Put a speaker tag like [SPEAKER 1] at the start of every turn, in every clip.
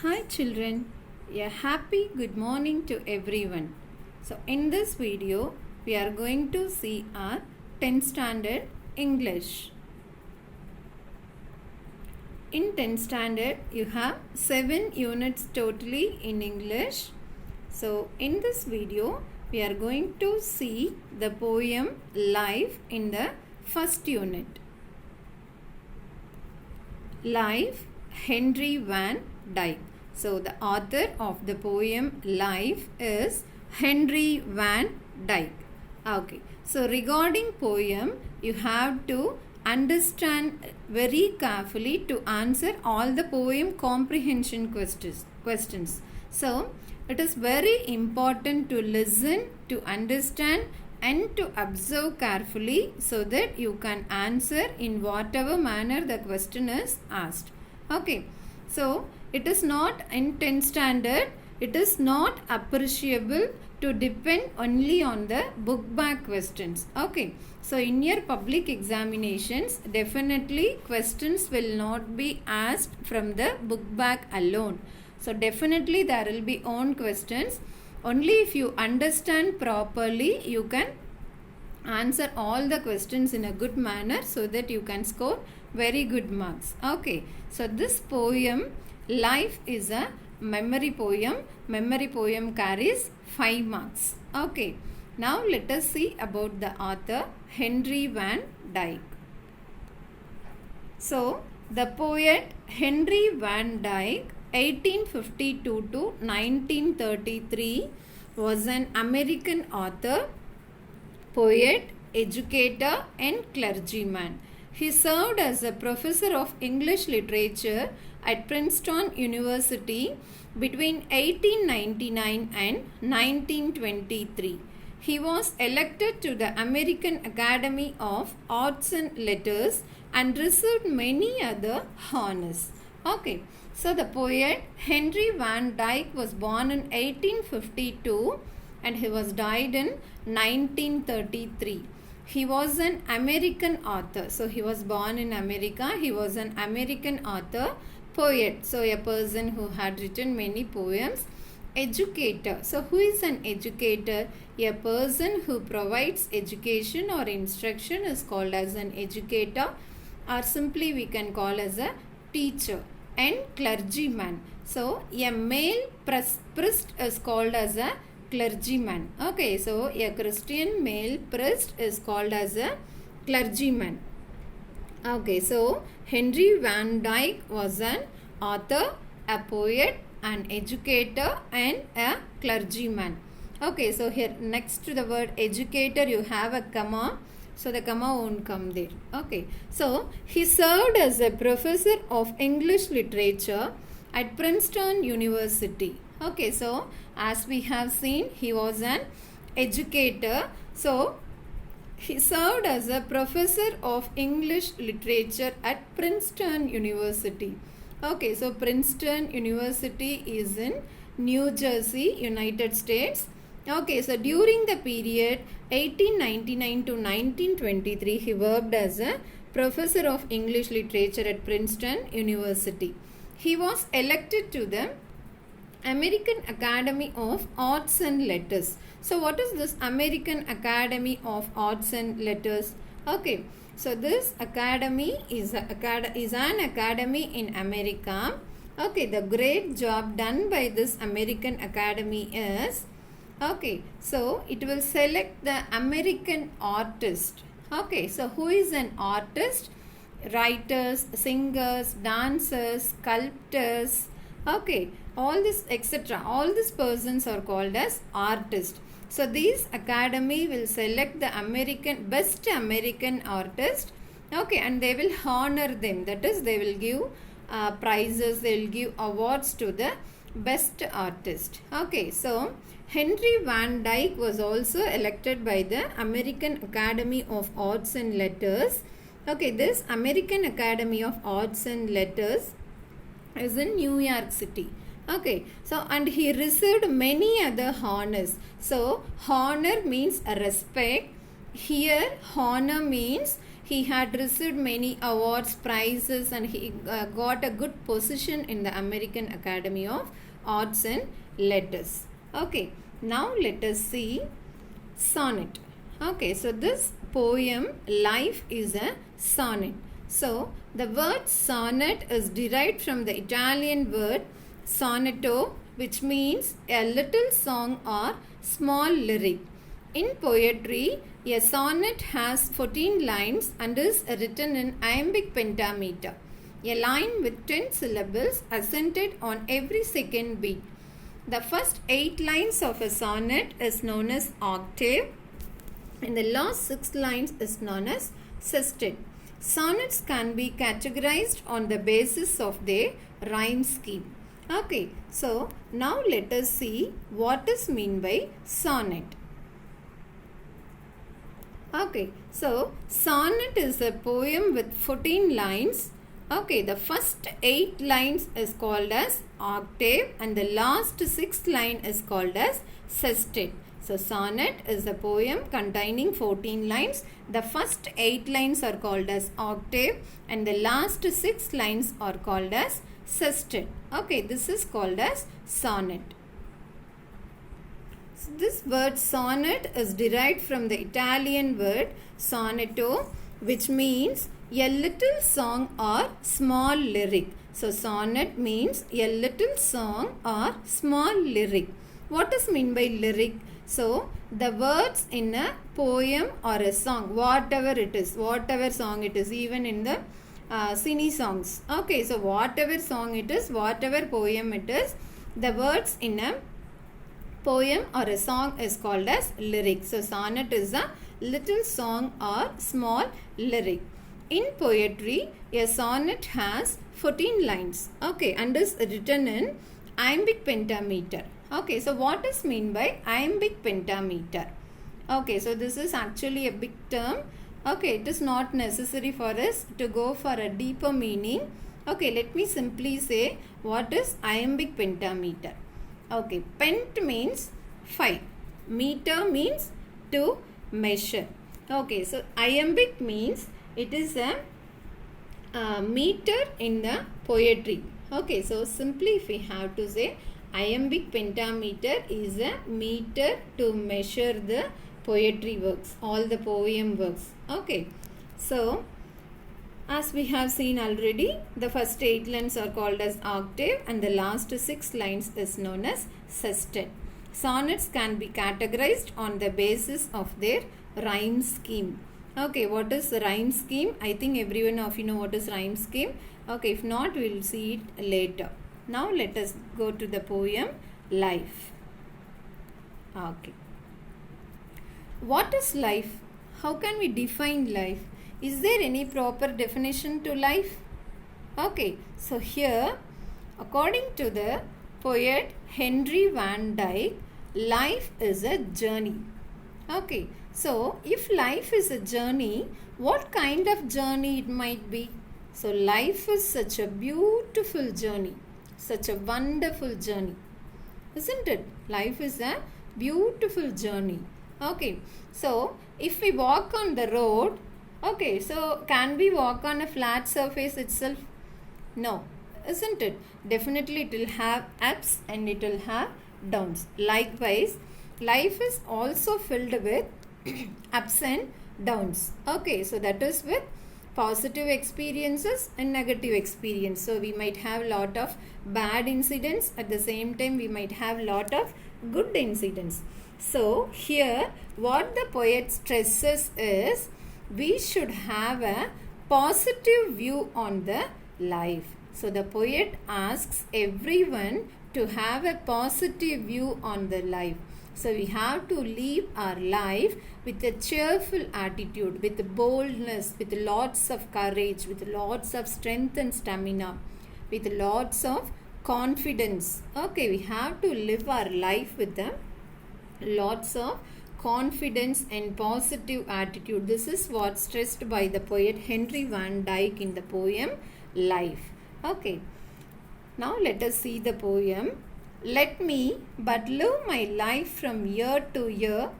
[SPEAKER 1] Hi children, a happy good morning to everyone. So in this video we are going to see our 10th standard English. In 10th standard you have 7 units totally in English. So in this video we are going to see the poem Life in the first unit. Life, Henry Van Dyke. So the author of the poem Life is Henry Van Dyke. Okay. So regarding poem, you have to understand very carefully to answer all the poem comprehension questions. So it is very important to listen, to understand and to observe carefully so that you can answer in whatever manner the question is asked. Okay. So it is not in 10th standard, it is not appreciable to depend only on the book back questions. Okay. So in your public examinations, definitely questions will not be asked from the book back alone. So definitely there will be own questions. Only if you understand properly, you can answer all the questions in a good manner so that you can score very good marks. Okay. So this poem Life is a memory poem. Memory poem carries 5 marks. Okay. Now let us see about the author Henry Van Dyke. So the poet Henry Van Dyke 1852 to 1933 was an American author, poet, educator and clergyman. He served as a professor of English literature at Princeton University between 1899 and 1923. He was elected to the American Academy of Arts and Letters and received many other honors. Okay, so the poet Henry Van Dyke was born in 1852 and he was died in 1933. He was an American author. So he was born in America. He was an American author, poet. So a person who had written many poems. Educator. So who is an educator? A person who provides education or instruction is called as an educator, or simply we can call as a teacher. And clergyman. So a male priest is called as a clergyman. Okay, so a Christian male priest is called as a clergyman. Okay, so Henry Van Dyke was an author, a poet, an educator and a clergyman. Okay, so here next to the word educator you have a comma. So the comma won't come there. Okay, so he served as a professor of English literature at Princeton University. Okay, so as we have seen, he was an educator. So he served as a professor of English literature at Princeton University. Okay, so Princeton University is in New Jersey, United States. Okay, so during the period 1899 to 1923, he worked as a professor of English literature at Princeton University. He was elected to the American Academy of Arts and Letters. So what is this American Academy of Arts and Letters? Okay, so this academy is an academy in America. Okay, the great job done by this American Academy is, okay, so it will select the American artist. Okay, so who is an artist? Writers, singers, dancers, sculptors, okay, all this etc. All these persons are called as artists. So this academy will select the best American artist. Okay, and they will honor them. That is, they will give prizes, they will give awards to the best artist. Okay, so Henry Van Dyke was also elected by the American Academy of Arts and Letters. Okay, this American Academy of Arts and Letters is in New York City. Okay, so and he received many other honors. So honor means respect. Here honor means he had received many awards, prizes, and he got a good position in the American Academy of Arts and Letters. Okay, now let us see sonnet. Okay, so this poem Life is a sonnet. So the word sonnet is derived from the Italian word sonetto, which means a little song or small lyric. In poetry, a sonnet has 14 lines and is written in iambic pentameter, a line with 10 syllables accented on every second beat. The first 8 lines of a sonnet is known as octave, and the last 6 lines is known as sestet. Sonnets can be categorized on the basis of their rhyme scheme. Okay, so now let us see what is meant by sonnet. Okay, so sonnet is a poem with 14 lines. Okay, the first 8 lines is called as octave and the last 6th line is called as sestet. So sonnet is a poem containing 14 lines. The first 8 lines are called as octave and the last 6 lines are called as sestet. Okay, this is called as sonnet. So this word sonnet is derived from the Italian word sonetto, which means a little song or small lyric. So sonnet means a little song or small lyric. What is meant by lyric? So the words in a poem or a song, whatever it is, whatever song it is, even in the cine songs. Okay, so whatever song it is, whatever poem it is, the words in a poem or a song is called as lyric. So sonnet is a little song or small lyric. In poetry, a sonnet has 14 lines. Okay, and is written in iambic pentameter. Okay, so what is meant by iambic pentameter? Okay, so this is actually a big term. Okay, it is not necessary for us to go for a deeper meaning. Okay, let me simply say what is iambic pentameter. Okay, pent means 5. Meter means to measure. Okay, so iambic means it is a meter in the poetry. Okay, so simply if we have to say iambic pentameter is a meter to measure the poetry works, all the poem works. Okay, so as we have seen already, the first 8 lines are called as octave and the last 6 lines is known as sestet. Sonnets can be categorized on the basis of their rhyme scheme. Okay, what is the rhyme scheme? I think everyone of you know what is rhyme scheme. Okay, if not, we will see it later. Now let us go to the poem Life. Okay. What is life? How can we define life? Is there any proper definition to life? Okay, so here, according to the poet Henry van Dyke, life is a journey. Okay, so if life is a journey, what kind of journey it might be? So life is such a beautiful journey, such a wonderful journey, isn't it? Life is a beautiful journey. Okay, so if we walk on the road, okay, so can we walk on a flat surface itself? No, isn't it? Definitely it will have ups and it will have downs. Likewise, life is also filled with ups and downs. Okay, so that is with positive experiences and negative experience. So we might have lot of bad incidents, at the same time we might have lot of good incidents. So here what the poet stresses is we should have a positive view on the life. So the poet asks everyone to have a positive view on the life. So we have to live our life with a cheerful attitude, with boldness, with lots of courage, with lots of strength and stamina, with lots of confidence. Okay, we have to live our life with lots of confidence and positive attitude. This is what stressed by the poet Henry van Dyke in the poem Life. Okay, now let us see the poem. Let me but live my life from year to year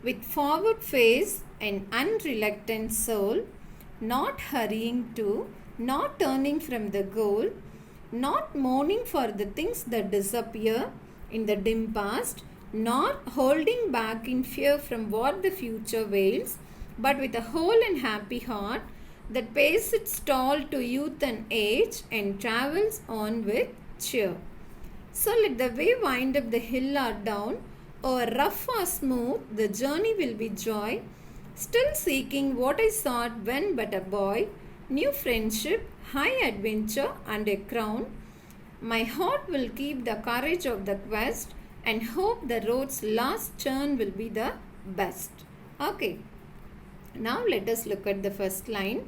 [SPEAKER 1] with forward face and unreluctant soul, not hurrying to, not turning from the goal, not mourning for the things that disappear in the dim past, not holding back in fear from what the future wails, but with a whole and happy heart that pays its toll to youth and age and travels on with cheer. So let the way wind up the hill or down, or rough or smooth, the journey will be joy, still seeking what I sought when but a boy, new friendship, high adventure and a crown. My heart will keep the courage of the quest and hope the road's last turn will be the best. Okay. Now let us look at the first line.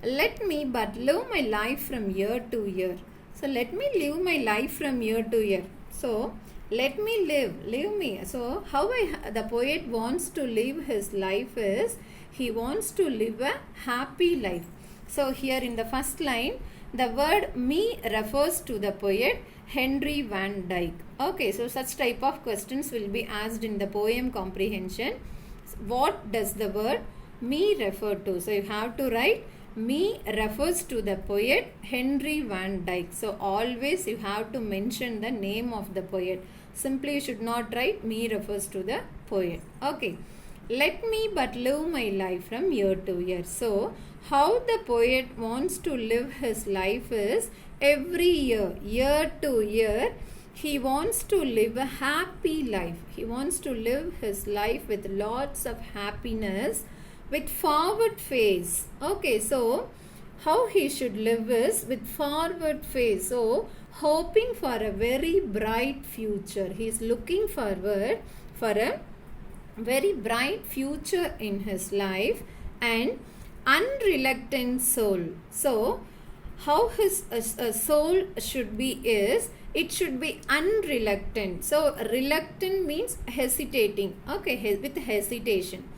[SPEAKER 1] Let me but live my life from year to year. So let me live my life from year to year. So let me live me. So how the poet wants to live his life is he wants to live a happy life. So here in the first line, the word me refers to the poet Henry Van Dyke. Okay, so such type of questions will be asked in the poem comprehension. What does the word me refer to? So you have to write me refers to the poet Henry Van Dyke. So always you have to mention the name of the poet. Simply you should not write me refers to the poet. Okay. Let me but live my life from year to year. So how the poet wants to live his life is every year to year, he wants to live a happy life. He wants to live his life with lots of happiness, with forward face. Okay, so how he should live is with forward face. So hoping for a very bright future. He is looking forward for a very bright future in his life and unreluctant soul. So how his soul should be is it should be unreluctant. So reluctant means hesitating. Okay, with hesitation.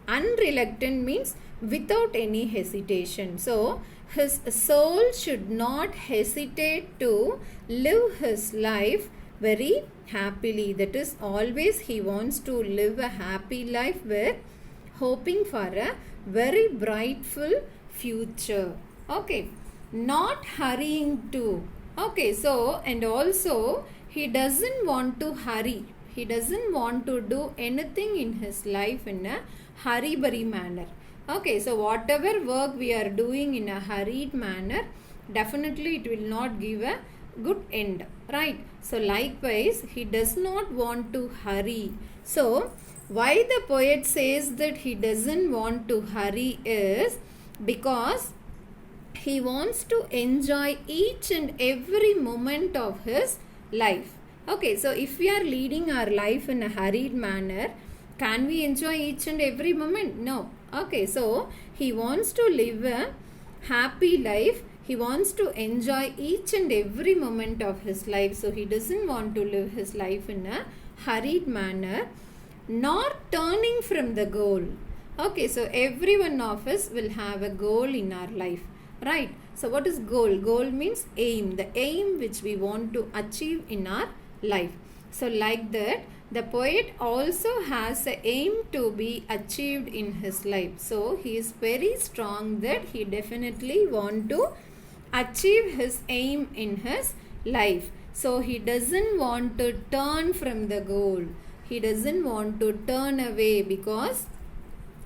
[SPEAKER 1] Unreluctant means without any hesitation. So his soul should not hesitate to live his life very happily. That is, always he wants to live a happy life with hoping for a very brightful future. Okay, not hurrying to. Okay, so and also he doesn't want to hurry. He doesn't want to do anything in his life in a hurry-burry manner. Okay, so whatever work we are doing in a hurried manner, definitely it will not give a good end, right? So likewise, he does not want to hurry. So why the poet says that he doesn't want to hurry is because he wants to enjoy each and every moment of his life. Okay, so if we are leading our life in a hurried manner, can we enjoy each and every moment? No. Okay, so he wants to live a happy life. He wants to enjoy each and every moment of his life. So he doesn't want to live his life in a hurried manner, nor turning from the goal. Okay, so every one of us will have a goal in our life, right? So what is goal? Goal means aim, the aim which we want to achieve in our life. So like that, the poet also has an aim to be achieved in his life. So he is very strong that he definitely want to achieve his aim in his life. So he doesn't want to turn from the goal. He doesn't want to turn away because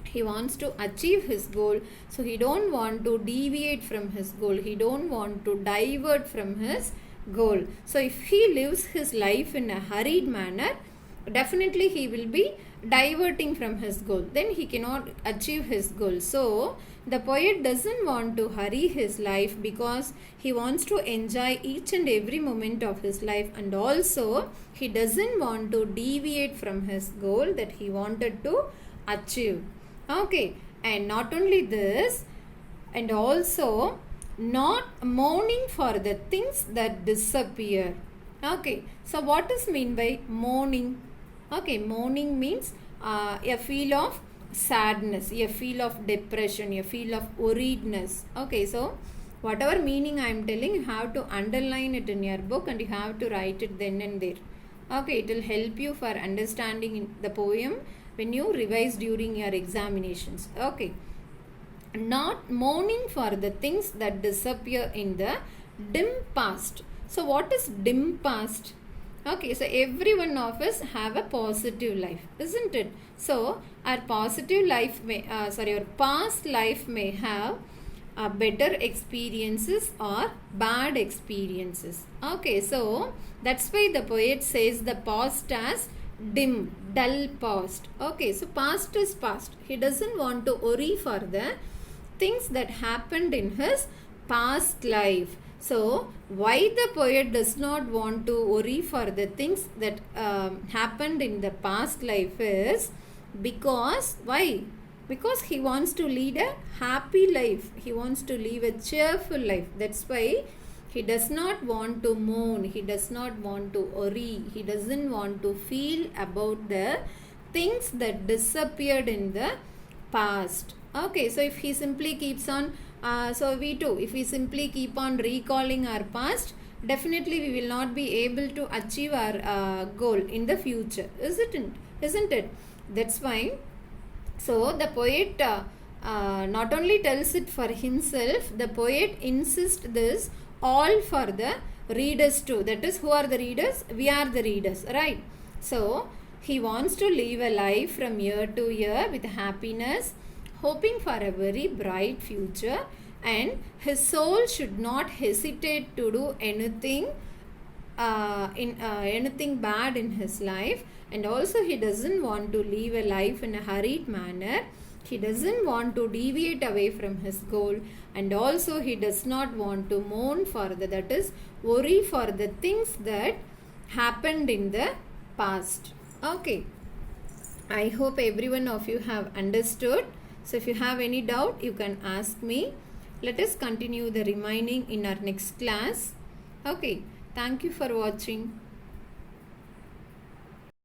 [SPEAKER 1] he wants to achieve his goal. So he don't want to deviate from his goal. He don't want to divert from his goal. So if he lives his life in a hurried manner, definitely he will be diverting from his goal. Then he cannot achieve his goal. So the poet doesn't want to hurry his life because he wants to enjoy each and every moment of his life, and also he doesn't want to deviate from his goal that he wanted to achieve. Okay, and not only this, and also not mourning for the things that disappear. Okay, so what is mean by mourning? Okay, mourning means a feel of sadness, a feel of depression, a feel of worriedness. Okay, so whatever meaning I am telling, you have to underline it in your book and you have to write it then and there. Okay, it will help you for understanding the poem when you revise during your examinations. Okay, not mourning for the things that disappear in the dim past. So what is dim past? Okay, so every one of us have a positive life, isn't it? So our positive life may, our past life may have better experiences or bad experiences. Okay, so that's why the poet says the past as dim, dull past. Okay, so past is past. He doesn't want to worry for the things that happened in his past life. So why the poet does not want to worry for the things that happened in the past life is because why? Because he wants to lead a happy life. He wants to live a cheerful life. That's why he does not want to mourn. He does not want to worry. He doesn't want to feel about the things that disappeared in the past. Okay, so if he simply keeps on, so we too, if we simply keep on recalling our past, definitely we will not be able to achieve our goal in the future, isn't it? That's why. So the poet not only tells it for himself, the poet insists this all for the readers too. That is, who are the readers? We are the readers, right? So he wants to live a life from year to year with happiness, hoping for a very bright future, and his soul should not hesitate to do anything anything bad in his life. And also he doesn't want to live a life in a hurried manner. He doesn't want to deviate away from his goal, and also he does not want to mourn for that is worry for the things that happened in the past. Okay, I hope every one of you have understood. So if you have any doubt, you can ask me. Let us continue the remaining in our next class. Okay, thank you for watching.